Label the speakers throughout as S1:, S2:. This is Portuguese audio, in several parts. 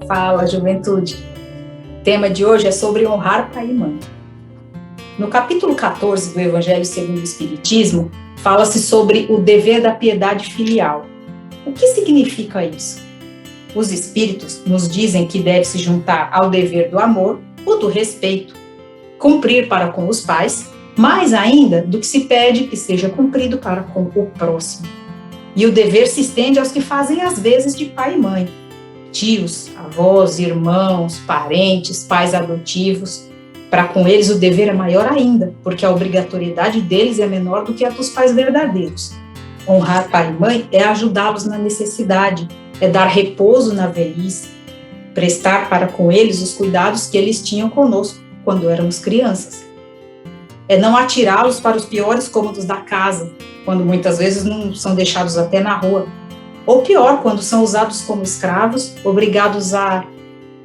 S1: Fala, juventude. O tema de hoje é sobre honrar pai e mãe. No capítulo 14 do Evangelho segundo o Espiritismo, fala-se sobre o dever da piedade filial. O que significa isso? Os espíritos nos dizem que deve se juntar ao dever do amor ou do respeito, cumprir para com os pais, mais ainda do que se pede que seja cumprido para com o próximo. E o dever se estende aos que fazem as vezes de pai e mãe, tios, avós, irmãos, parentes, pais adotivos. Para com eles o dever é maior ainda, porque a obrigatoriedade deles é menor do que a dos pais verdadeiros. Honrar pai e mãe é ajudá-los na necessidade, é dar repouso na velhice, prestar para com eles os cuidados que eles tinham conosco quando éramos crianças. É não atirá-los para os piores cômodos da casa, quando muitas vezes não são deixados até na rua. Ou pior, quando são usados como escravos, obrigados a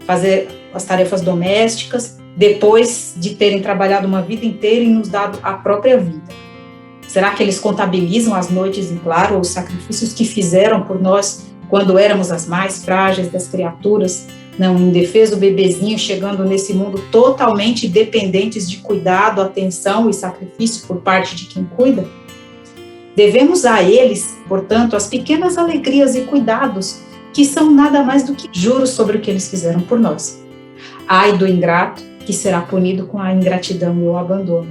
S1: fazer as tarefas domésticas, depois de terem trabalhado uma vida inteira e nos dado a própria vida. Será que eles contabilizam as noites em claro ou os sacrifícios que fizeram por nós quando éramos as mais frágeis das criaturas, não indefeso bebezinho chegando nesse mundo totalmente dependentes de cuidado, atenção e sacrifício por parte de quem cuida? Devemos a eles, portanto, as pequenas alegrias e cuidados que são nada mais do que juros sobre o que eles fizeram por nós. Ai do ingrato, que será punido com a ingratidão e o abandono.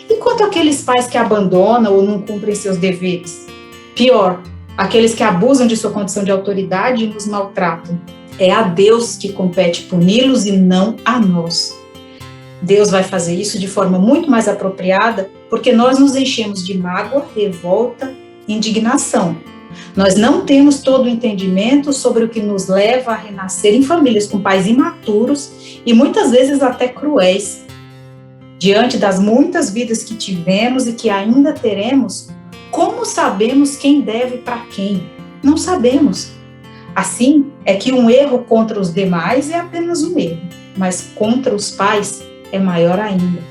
S1: E quanto àqueles pais que abandonam ou não cumprem seus deveres? Pior, aqueles que abusam de sua condição de autoridade e nos maltratam. É a Deus que compete puni-los e não a nós. Deus vai fazer isso de forma muito mais apropriada, porque nós nos enchemos de mágoa, revolta, indignação. Nós não temos todo o entendimento sobre o que nos leva a renascer em famílias com pais imaturos e muitas vezes até cruéis. Diante das muitas vidas que tivemos e que ainda teremos, como sabemos quem deve para quem? Não sabemos. Assim, é que um erro contra os demais é apenas um erro, mas contra os pais é maior ainda,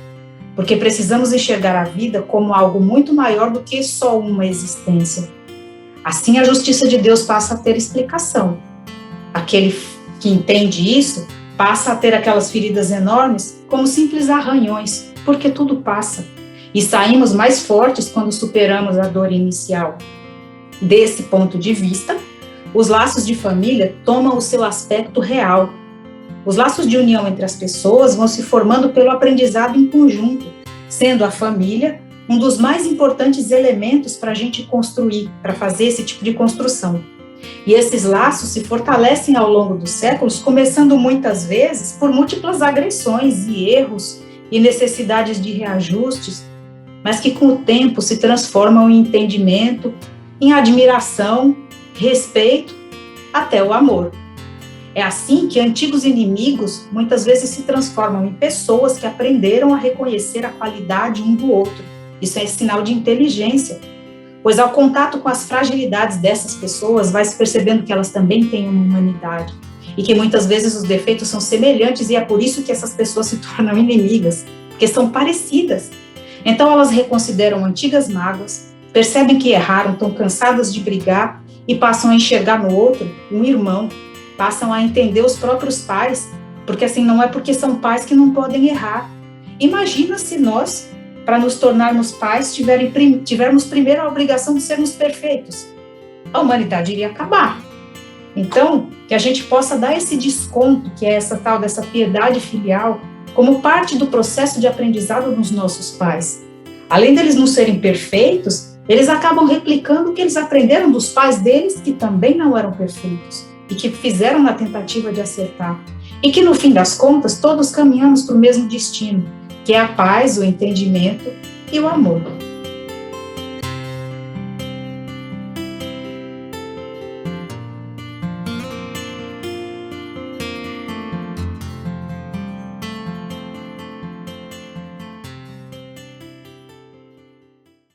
S1: porque precisamos enxergar a vida como algo muito maior do que só uma existência. Assim, a justiça de Deus passa a ter explicação. Aquele que entende isso passa a ter aquelas feridas enormes como simples arranhões, porque tudo passa. E saímos mais fortes quando superamos a dor inicial. Desse ponto de vista, os laços de família tomam o seu aspecto real. Os laços de união entre as pessoas vão se formando pelo aprendizado em conjunto, sendo a família um dos mais importantes elementos para a gente construir, para fazer esse tipo de construção. E esses laços se fortalecem ao longo dos séculos, começando muitas vezes por múltiplas agressões e erros e necessidades de reajustes, mas que com o tempo se transformam em entendimento, em admiração, respeito, até o amor. É assim que antigos inimigos muitas vezes se transformam em pessoas que aprenderam a reconhecer a qualidade um do outro. Isso é sinal de inteligência, pois ao contato com as fragilidades dessas pessoas, vai se percebendo que elas também têm uma humanidade e que muitas vezes os defeitos são semelhantes e é por isso que essas pessoas se tornam inimigas, porque são parecidas. Então elas reconsideram antigas mágoas, percebem que erraram, estão cansadas de brigar e passam a enxergar no outro um irmão, passam a entender os próprios pais, porque assim não é porque são pais que não podem errar. Imagina se nós, para nos tornarmos pais, tivermos primeiro a obrigação de sermos perfeitos. A humanidade iria acabar. Então, que a gente possa dar esse desconto, que é essa tal dessa piedade filial, como parte do processo de aprendizado dos nossos pais. Além deles não serem perfeitos, eles acabam replicando o que eles aprenderam dos pais deles, que também não eram perfeitos, e que fizeram na tentativa de acertar. E que, no fim das contas, todos caminhamos para o mesmo destino, que é a paz, o entendimento e o amor.